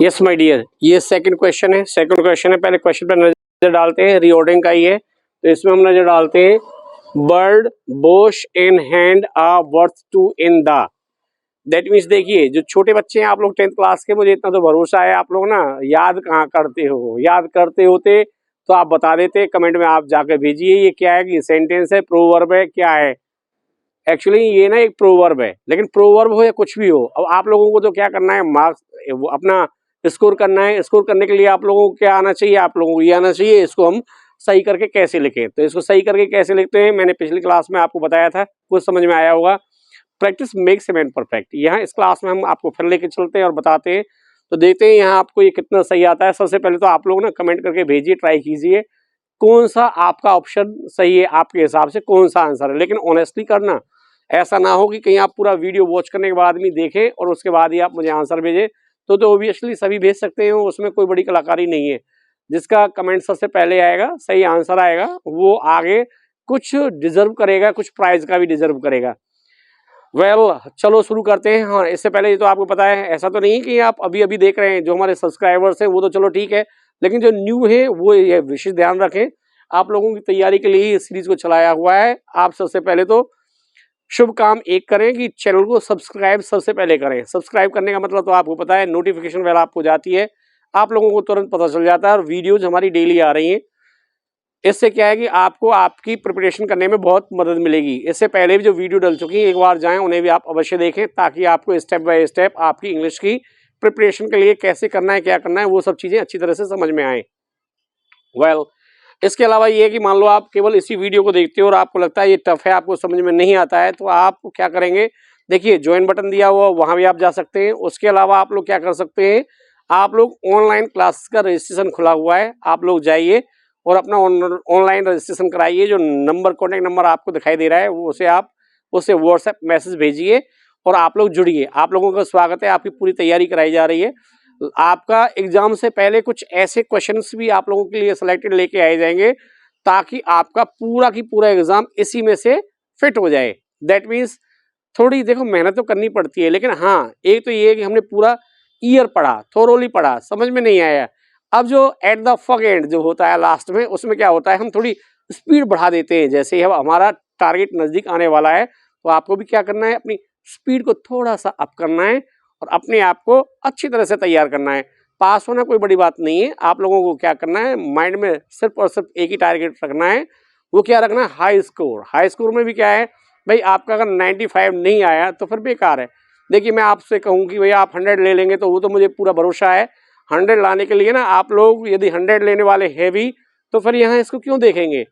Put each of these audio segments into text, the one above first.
Yes my dear, ये second question है। पहले क्वेश्चन पर नजर डालते हैं। रीऑर्डरिंग का ही है, तो इसमें हम नजर डालते हैं। Bird bosh in hand a worth two in the. That means देखिए, जो छोटे बच्चे हैं आप लोग 10th क्लास के, मुझे इतना तो भरोसा है आप लोग ना याद कहाँ करते हो। याद करते होते तो आप बता देते, कमेंट में आप जाकर भेजिए। ये क्या है कि सेंटेंस है, प्रोवर्ब है, क्या है? एक्चुअली ये ना एक प्रोवर्ब है, लेकिन प्रोवर्ब हो या कुछ भी हो, अब आप लोगों को तो क्या करना है, मार्क्स अपना स्कोर करना है। स्कोर करने के लिए आप लोगों को क्या आना चाहिए? आप लोगों को ये आना चाहिए, इसको हम सही करके कैसे लिखें। तो इसको सही करके कैसे लिखते हैं, मैंने पिछली क्लास में आपको बताया था, कुछ समझ में आया होगा। Practice makes a man perfect. यहाँ इस क्लास में हम आपको फिर लेके चलते हैं और बताते हैं, तो देखते हैं यहाँ आपको ये कितना सही आता है। सबसे पहले तो आप लोग ना कमेंट करके भेजिए, ट्राई कीजिए कौन सा आपका ऑप्शन सही है, आपके हिसाब से कौन सा आंसर है। लेकिन ऑनेस्टली करना, ऐसा ना हो कि कहीं आप पूरा वीडियो वॉच करने के बाद भी देखें और उसके बाद ही आप मुझे आंसर भेजें। तो ऑब्वियसली सभी भेज सकते हैं, उसमें कोई बड़ी कलाकारी नहीं है। जिसका कमेंट सबसे पहले आएगा, सही आंसर आएगा, वो आगे कुछ डिजर्व करेगा, कुछ प्राइज का भी डिजर्व करेगा। चलो शुरू करते हैं। हाँ, इससे पहले ये तो आपको पता है, ऐसा तो नहीं कि आप अभी अभी देख रहे हैं। जो हमारे सब्सक्राइबर्स हैं वो तो चलो ठीक है, लेकिन जो न्यू है वो ये विशेष ध्यान रखें। आप लोगों की तैयारी के लिए इस सीरीज को चलाया हुआ है। आप सबसे पहले तो शुभ काम एक करें कि चैनल को सब्सक्राइब सबसे पहले करें। सब्सक्राइब करने का मतलब तो आपको पता है, नोटिफिकेशन बेल आपको जाती है, आप लोगों को तुरंत पता चल जाता है और वीडियोज हमारी डेली आ रही हैं। इससे क्या है कि आपको आपकी प्रिपरेशन करने में बहुत मदद मिलेगी। इससे पहले भी जो वीडियो डल चुकी है, एक बार जाएं, उन्हें भी आप अवश्य देखें, ताकि आपको स्टेप बाय स्टेप आपकी इंग्लिश की प्रिपरेशन के लिए कैसे करना है, क्या करना है, वो सब चीज़ें अच्छी तरह से समझ में आए। इसके अलावा ये है कि मान लो आप केवल इसी वीडियो को देखते हो और आपको लगता है ये टफ है, आपको समझ में नहीं आता है, तो आप क्या करेंगे, देखिए ज्वाइन बटन दिया हुआ, वहाँ भी आप जा सकते हैं। उसके अलावा आप लोग क्या कर सकते हैं, आप लोग ऑनलाइन क्लासेस का रजिस्ट्रेशन खुला हुआ है, आप लोग जाइए और अपना ऑनलाइन रजिस्ट्रेशन कराइए। जो नंबर, कॉन्टैक्ट नंबर आपको दिखाई दे रहा है, वो उसे व्हाट्सएप मैसेज भेजिए और आप लोग जुड़िए। आप लोगों का स्वागत है, आपकी पूरी तैयारी कराई जा रही है। आपका एग्जाम से पहले कुछ ऐसे क्वेश्चंस भी आप लोगों के लिए सिलेक्टेड लेके आए जाएंगे, ताकि आपका पूरा की पूरा एग्जाम इसी में से फिट हो जाए। दैट मीन्स थोड़ी देखो मेहनत तो करनी पड़ती है, लेकिन हाँ, एक तो ये है कि हमने पूरा ईयर पढ़ा, थोरोली पढ़ा, समझ में नहीं आया, अब जो एट द फक एंड जो होता है लास्ट में, उसमें क्या होता है, हम थोड़ी स्पीड बढ़ा देते हैं। जैसे ही हमारा टारगेट नजदीक आने वाला है, तो आपको भी क्या करना है, अपनी स्पीड को थोड़ा सा अप करना है और अपने आप को अच्छी तरह से तैयार करना है। पास होना कोई बड़ी बात नहीं है। आप लोगों को क्या करना है, माइंड में सिर्फ और सिर्फ एक ही टारगेट रखना है। वो क्या रखना है, हाई स्कोर। हाई स्कोर में भी क्या है भाई, आपका अगर 95 नहीं आया तो फिर बेकार है। देखिए, मैं आपसे कहूँ कि भैया आप 100 ले लेंगे, तो वो तो मुझे पूरा भरोसा है। 100 लाने के लिए ना, आप लोग यदि 100 लेने वाले हैं भी, तो फिर यहाँ इसको क्यों देखेंगे।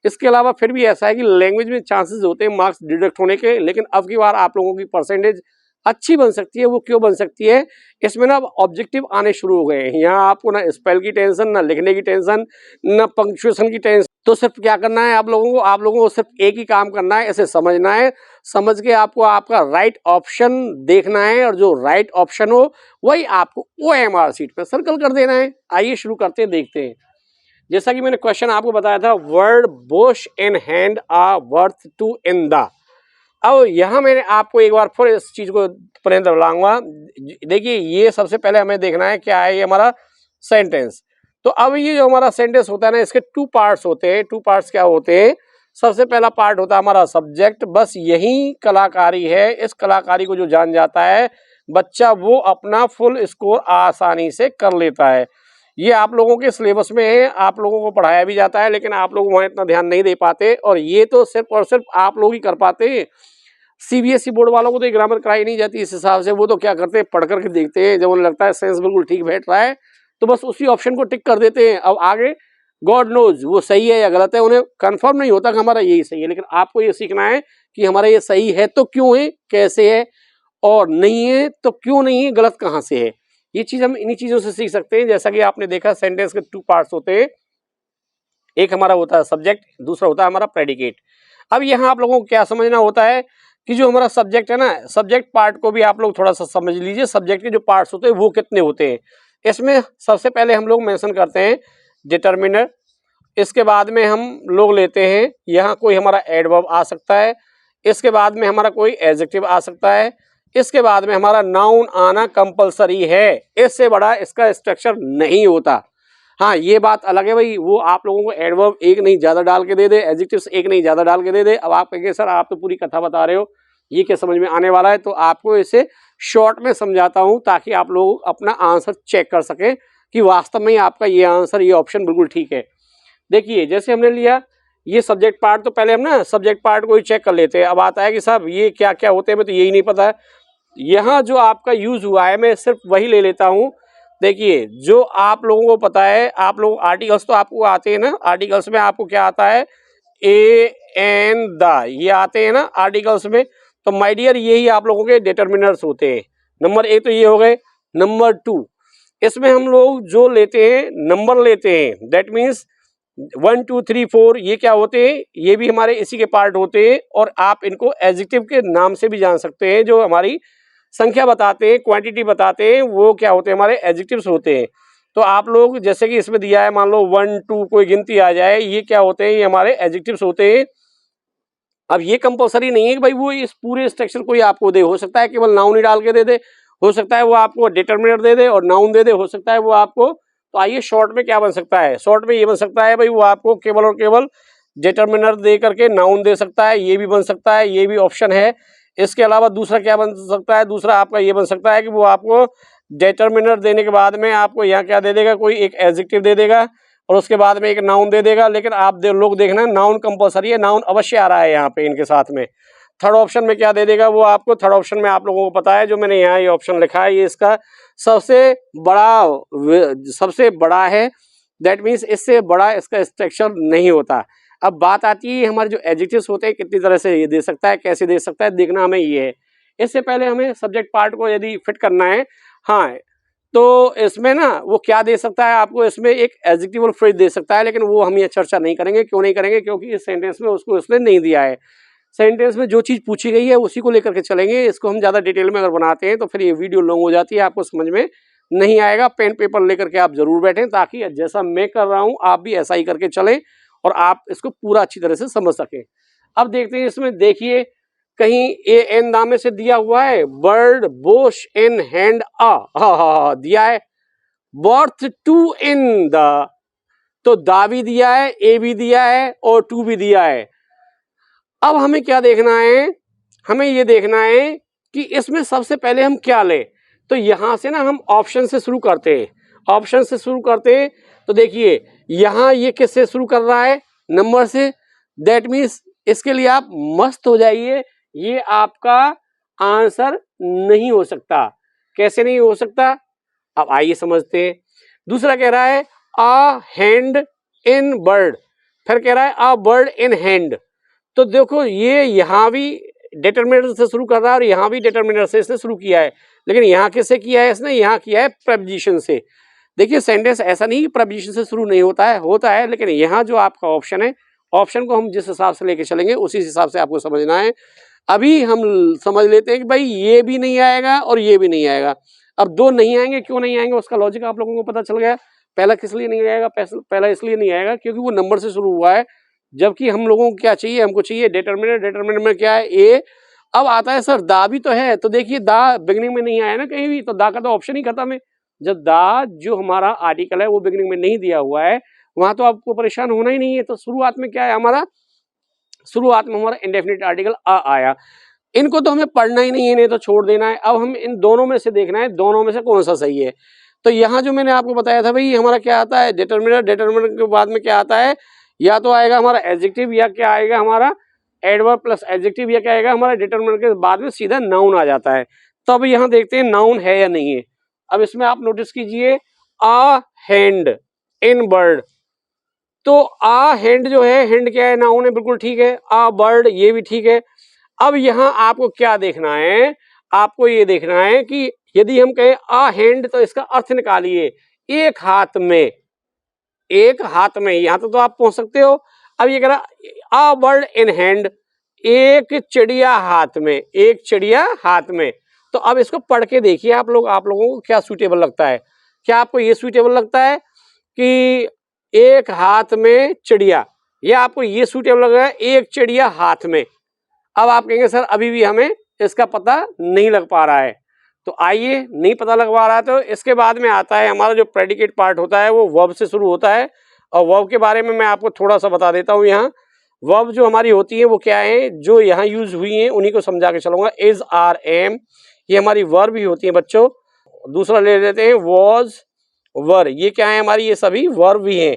इसके अलावा फिर भी ऐसा है कि लैंग्वेज में चांसेस होते हैं मार्क्स डिडक्ट होने के, लेकिन अब की बार आप लोगों की परसेंटेज अच्छी बन सकती है। वो क्यों बन सकती है, इसमें ना ऑब्जेक्टिव आने शुरू हो गए हैं। यहाँ आपको ना स्पेल की टेंशन, ना लिखने की टेंशन, ना पंक्चुएशन की टेंशन। तो सिर्फ क्या करना है आप लोगों को सिर्फ एक ही काम करना है, इसे समझना है। समझ के आपको आपका राइट ऑप्शन देखना है, और जो राइट ऑप्शन हो वही आपको OMR शीट पर सर्कल कर देना है। आइए शुरू करते हैं, देखते हैं। जैसा कि मैंने क्वेश्चन आपको बताया था, word bosh in hand a worth two in the. अब यहाँ मैंने आपको एक बार फिर इस चीज को प्रेम दिलाऊंगा। देखिए, ये सबसे पहले हमें देखना है क्या है, ये हमारा सेंटेंस। तो अब ये जो हमारा सेंटेंस होता है ना, इसके 2 पार्ट्स होते हैं। 2 पार्ट्स क्या होते हैं, सबसे पहला पार्ट होता है हमारा सब्जेक्ट। बस यही कलाकारी है। इस कलाकारी को जो जान जाता है बच्चा, वो अपना फुल स्कोर आसानी से कर लेता है। ये आप लोगों के सिलेबस में है, आप लोगों को पढ़ाया भी जाता है, लेकिन आप लोग वहाँ इतना ध्यान नहीं दे पाते, और ये तो सिर्फ और सिर्फ आप लोग ही कर पाते हैं। CBSE बोर्ड वालों को तो ग्रामर कराई नहीं जाती इस हिसाब से। वो तो क्या करते हैं, पढ़ करके देखते हैं, जब उन्हें लगता है सेंस बिल्कुल ठीक बैठ रहा है, तो बस उसी ऑप्शन को टिक कर देते हैं। अब आगे गॉड नोज वो सही है या गलत है, उन्हें कंफर्म नहीं होता कि हमारा यही सही है। लेकिन आपको ये सीखना है कि हमारा ये सही है तो क्यों है, कैसे है, और नहीं है तो क्यों नहीं है, गलत कहाँ से है। ये चीज हम इन्हीं चीजों से सीख सकते हैं। जैसा कि आपने देखा, सेंटेंस के 2 पार्ट्स होते हैं। एक हमारा होता है सब्जेक्ट, दूसरा होता है हमारा प्रेडिकेट। अब यहाँ आप लोगों को क्या समझना होता है कि जो हमारा सब्जेक्ट है ना, सब्जेक्ट पार्ट को भी आप लोग थोड़ा सा समझ लीजिए। सब्जेक्ट के जो पार्ट्स होते हैं वो कितने होते हैं। इसमें सबसे पहले हम लोग मेंशन करते हैं डिटर्मिनर। इसके बाद में हम लोग लेते हैं, यहाँ कोई हमारा एडवर्ब आ सकता है। इसके बाद में हमारा कोई एडजेक्टिव आ सकता है। इसके बाद में हमारा नाउन आना कंपलसरी है, इससे बड़ा इसका स्ट्रक्चर नहीं होता। हाँ, ये बात अलग है भाई, वो आप लोगों को एडवर्ब एक नहीं ज्यादा डाल के दे दे, एडजेक्टिव्स एक नहीं ज्यादा डाल के दे दे। अब आप कहेंगे सर आप तो पूरी कथा बता रहे हो, ये क्या समझ में आने वाला है? तो आपको इसे शॉर्ट में समझाता हूं ताकि आप लोग अपना आंसर चेक कर सके कि वास्तव में आपका ये आंसर, ये ऑप्शन बिल्कुल ठीक है। देखिए जैसे हमने लिया ये सब्जेक्ट पार्ट, तो पहले हम ना सब्जेक्ट पार्ट को ही चेक कर लेते हैं। अब आता है कि साहब ये क्या क्या होते हैं, मैं तो यही नहीं पता है। यहाँ जो आपका यूज हुआ है मैं सिर्फ वही ले लेता हूँ। देखिए जो आप लोगों को पता है, आप लोग आर्टिकल्स तो आपको आते हैं ना, आर्टिकल्स में आपको क्या आता है, ए एन द, ये आते हैं ना आर्टिकल्स में। तो माय डियर यही आप लोगों के डिटरमिनर्स होते हैं। नंबर एक तो ये हो गए। नंबर टू, इसमें हम लोग जो लेते हैं नंबर लेते हैं, दैट मीन्स 1 2 3 4 ये क्या होते हैं, ये भी हमारे इसी के पार्ट होते हैं। और आप इनको एडजेक्टिव के नाम से भी जान सकते हैं, जो हमारी संख्या बताते हैं, क्वांटिटी बताते हैं, वो क्या होते हैं, हमारे एडजेक्टिव्स होते हैं। तो आप लोग जैसे कि इसमें दिया है, मान लो 1 2 कोई गिनती आ जाए, ये क्या होते हैं, ये हमारे एडजेक्टिव्स होते हैं। अब ये कंपलसरी नहीं है कि भाई वो इस पूरे स्ट्रक्चर को ही आपको दे, हो सकता है केवल नाउन ही डाल के दे दे, हो सकता है वो आपको डिटरमिनर दे दे और नाउन दे दे, हो सकता है वो आपको, तो आइए शॉर्ट में क्या बन सकता है, शॉर्ट में ये बन सकता है भाई वो आपको केवल और केवल डिटरमिनर दे करके नाउन दे सकता है, ये भी बन सकता है, ये भी ऑप्शन है। इसके अलावा दूसरा क्या बन सकता है, दूसरा आपका ये बन सकता है कि वो आपको डिटरमिनर देने के बाद में आपको यहाँ क्या दे देगा, कोई एक एडजेक्टिव दे देगा और उसके बाद में एक नाउन दे देगा। लेकिन आप लोग देखना नाउन कंपलसरी है, नाउन अवश्य आ रहा है यहाँ पे इनके साथ में। थर्ड ऑप्शन में क्या दे देगा वो आपको, थर्ड ऑप्शन में आप लोगों को पता है, जो मैंने यहाँ ये ऑप्शन लिखा है ये इसका सबसे बड़ा है। दैट मीन्स इससे बड़ा इसका स्ट्रक्चर नहीं होता। अब बात आती है हमारे जो एडजेक्टिव्स होते हैं कितनी तरह से ये दे सकता है, कैसे दे सकता है, देखना हमें ये है। इससे पहले हमें सब्जेक्ट पार्ट को यदि फिट करना है, हाँ, तो इसमें ना वो क्या दे सकता है आपको, इसमें एक एडजेक्टिव फ्रेज दे सकता है, लेकिन वो हम ये चर्चा नहीं करेंगे। क्यों नहीं करेंगे? क्योंकि इस सेंटेंस में उसको इसने नहीं दिया है। सेंटेंस में जो चीज़ पूछी गई है उसी को लेकर के चलेंगे। इसको हम ज़्यादा डिटेल में अगर बनाते हैं तो फिर ये वीडियो लॉन्ग हो जाती है, आपको समझ में नहीं आएगा। पेन पेपर लेकर के आप जरूर बैठें ताकि जैसा मैं कर रहा हूँ आप भी ऐसा ही करके चलें और आप इसको पूरा अच्छी तरह से समझ सकें। अब देखते हैं इसमें, देखिए कहीं ए एन नामे से दिया हुआ है, बर्ड बोश इन हैंड आ दिया है, बर्थ टू इन द, तो दा भी दिया है, ए भी दिया है और टू भी दिया है। अब हमें क्या देखना है, हमें ये देखना है कि इसमें सबसे पहले हम क्या लें। तो यहां से ना हम ऑप्शन से शुरू करते हैं, ऑप्शन से शुरू करते हैं। तो देखिए यहां ये किससे शुरू कर रहा है, नंबर से। दैट मीन्स इसके लिए आप मस्त हो जाइए, ये आपका आंसर नहीं हो सकता। कैसे नहीं हो सकता, अब आइए समझते हैं। दूसरा कह रहा है अ हैंड इन बर्ड, फिर कह रहा है अ बर्ड इन हैंड। तो देखो ये यहाँ भी डिटरमिनर से शुरू कर रहा है और यहाँ भी डिटरमिनर से इसने शुरू किया है, लेकिन यहाँ किससे किया है इसने, यहाँ किया है प्रेपोजिशन से। देखिए सेंटेंस ऐसा नहीं कि प्रेपोजिशन से शुरू नहीं होता है, होता है, लेकिन यहाँ जो आपका ऑप्शन है, ऑप्शन को हम जिस हिसाब से लेके चलेंगे उसी हिसाब से आपको समझना है। अभी हम समझ लेते हैं कि भाई ये भी नहीं आएगा और ये भी नहीं आएगा। अब दो नहीं आएंगे, क्यों नहीं आएंगे उसका लॉजिक आप लोगों को पता चल गया। पहला किस लिए नहीं आएगा, पहला इसलिए नहीं आएगा क्योंकि वो नंबर से शुरू हुआ है, जबकि हम लोगों को क्या चाहिए, हमको चाहिए डिटरमिनर। डिटरमिनर में क्या है, ए। अब आता है सर दा भी तो है, तो देखिए दा बिगिनिंग में नहीं आया ना कहीं भी, तो दा का तो ऑप्शन ही खत्म है। जब दा जो हमारा आर्टिकल है वो बिगिनिंग में नहीं दिया हुआ है, वहां तो आपको परेशान होना ही नहीं है। तो शुरुआत में क्या है हमारा, शुरुआत में हमारा इंडेफिनिट आर्टिकल आ आया। इनको तो हमें पढ़ना ही नहीं है, इन्हें तो छोड़ देना है। अब हम इन दोनों में से देखना है, दोनों में से कौन सा सही है। तो यहाँ जो मैंने आपको बताया था भाई, हमारा क्या आता है डिटरमिनर, डिटरमिनर के बाद में क्या आता है, या तो आएगा हमारा एडजेक्टिव या क्या आएगा हमारा एडवर्ब प्लस एडजेक्टिव, या क्या आएगा हमारा डिटरमिनर के बाद में सीधा नाउन आ जाता है। तो अब यहाँ देखते हैं नाउन है या नहीं है। अब इसमें आप नोटिस कीजिए अ हैंड इन बर्ड, तो अ हैंड जो है, हैंड क्या है, नाउन है, बिल्कुल ठीक है। अ बर्ड ये भी ठीक है। अब यहाँ आपको क्या देखना है, आपको ये देखना है कि यदि हम कहें अ हैंड तो इसका अर्थ निकालिए, एक हाथ में, एक हाथ में, यहां तक तो आप पहुंच सकते हो। अब ये कह रहा अ बर्ड इन हैंड, एक चिड़िया हाथ में, एक चिड़िया हाथ में। तो अब इसको पढ़ के देखिए आप लोग, आप लोगों को क्या सूटेबल लगता है। क्या आपको ये सूटेबल लगता है कि एक हाथ में चिड़िया, या आपको ये सूटेबल लग रहा है एक चिड़िया हाथ में। अब आप कहेंगे सर अभी भी हमें इसका पता नहीं लग पा रहा है। तो आइए, नहीं पता लग पा रहा है तो इसके बाद में आता है हमारा जो प्रेडिकेट पार्ट होता है वो वर्ब से शुरू होता है। और वर्ब के बारे में मैं आपको थोड़ा सा बता देता हूँ। यहाँ वर्ब जो हमारी होती है वो क्या है, जो यहाँ यूज हुई है उन्हीं को समझा के चलूंगा। इज, आर, एम, ये हमारी वर्ब ही होती है बच्चों। दूसरा ले लेते हैं वॉज, वर, ये क्या है हमारी, ये सभी वर्ब भी हैं।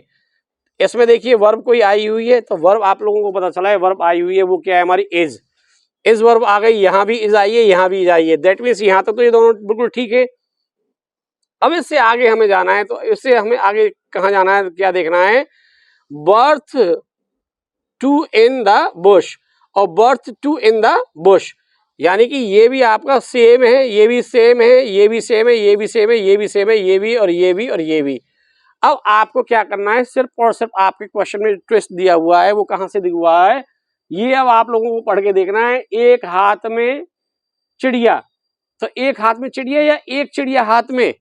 इसमें देखिए वर्ब कोई आई हुई है तो वर्ब आप लोगों को पता चला है वर्ब आई हुई है वो क्या है हमारी इज वर्ब आ गई, यहाँ भी इज आई है, यहाँ भी इज आई है। दैट मीन्स यहाँ तक तो ये दोनों बिल्कुल ठीक है। अब इससे आगे हमें जाना है, तो इससे हमें आगे कहाँ जाना है, क्या देखना है, worth two in the bush और worth two in the bush, यानी कि ये भी आपका सेम है, ये भी सेम है, ये भी सेम है, ये भी सेम है, ये भी सेम है, ये भी और ये भी और ये भी। अब आपको क्या करना है, सिर्फ और सिर्फ आपके क्वेश्चन में ट्विस्ट दिया हुआ है वो कहाँ से दिया हुआ है, ये अब आप लोगों को पढ़ के देखना है। एक हाथ में चिड़िया, तो एक हाथ में चिड़िया या एक चिड़िया हाथ में,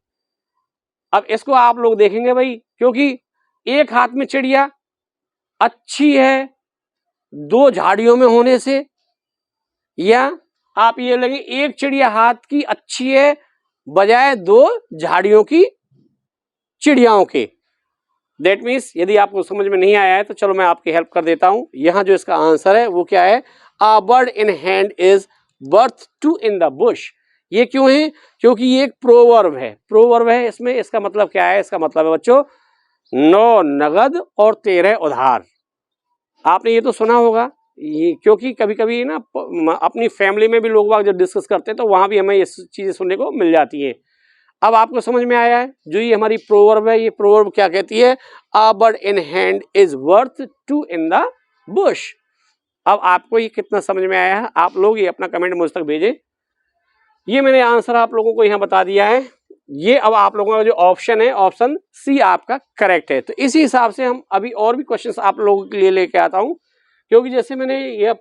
अब इसको आप लोग देखेंगे भाई, क्योंकि एक हाथ में चिड़िया अच्छी है दो झाड़ियों में होने से, या आप ये लगे एक चिड़िया हाथ की अच्छी है बजाय दो झाड़ियों की चिड़ियाओं के। दैट मीन्स यदि आपको समझ में नहीं आया है तो चलो मैं आपकी हेल्प कर देता हूं। यहां जो इसका आंसर है वो क्या है, a bird in hand is birth two in the bush. ये क्यों है, क्योंकि ये एक प्रोवर्ब है, प्रोवर्ब है इसमें। इसका मतलब क्या है, इसका मतलब है बच्चों 9 नगद और 13 उधार। आपने ये तो सुना होगा, ये क्योंकि कभी कभी ना अपनी फैमिली में भी लोग बाग जब डिस्कस करते हैं तो वहां भी हमें ये चीजें सुनने को मिल जाती है। अब आपको समझ में आया है, जो ये हमारी प्रोवर्ब है, ये प्रोवर्ब क्या कहती है, a bird in hand is worth two in the bush. अब आपको ये कितना समझ में आया है, आप लोग ये अपना कमेंट मुझ तक भेजें। ये मैंने आंसर आप लोगों को यहाँ बता दिया है। ये अब आप लोगों का जो ऑप्शन है, ऑप्शन सी आपका करेक्ट है। तो इसी हिसाब से हम अभी और भी क्वेश्चंस आप लोगों के लिए लेके आता हूँ, क्योंकि जैसे मैंने ये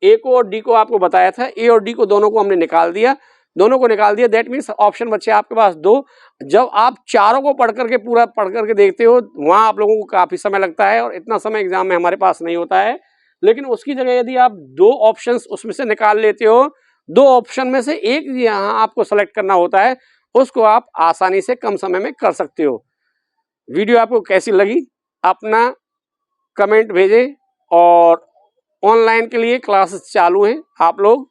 ए को और डी को आपको बताया था, ए और डी को दोनों को हमने निकाल दिया, दोनों को निकाल दिया। दैट मीन्स ऑप्शन बचे आपके पास 2। जब आप चारों को पढ़ करके पूरा पढ़ करके देखते हो वहां आप लोगों को काफी समय लगता है और इतना समय एग्जाम में हमारे पास नहीं होता है। लेकिन उसकी जगह यदि आप 2 ऑप्शंस उसमें से निकाल लेते हो, 2 ऑप्शन में से एक यहाँ आपको सेलेक्ट करना होता है, उसको आप आसानी से कम समय में कर सकते हो। वीडियो आपको कैसी लगी अपना कमेंट भेजें, और ऑनलाइन के लिए क्लासेस चालू हैं, आप लोग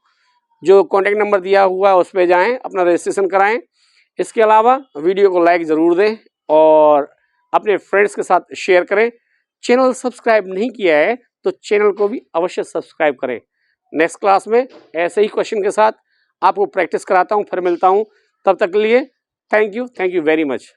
जो कॉन्टैक्ट नंबर दिया हुआ है उस पर जाएं, अपना रजिस्ट्रेशन कराएं। इसके अलावा वीडियो को लाइक ज़रूर दें और अपने फ्रेंड्स के साथ शेयर करें। चैनल सब्सक्राइब नहीं किया है तो चैनल को भी अवश्य सब्सक्राइब करें। नेक्स्ट क्लास में ऐसे ही क्वेश्चन के साथ आपको प्रैक्टिस कराता हूं, फिर मिलता हूं। तब तक के लिए थैंक यू वेरी मच।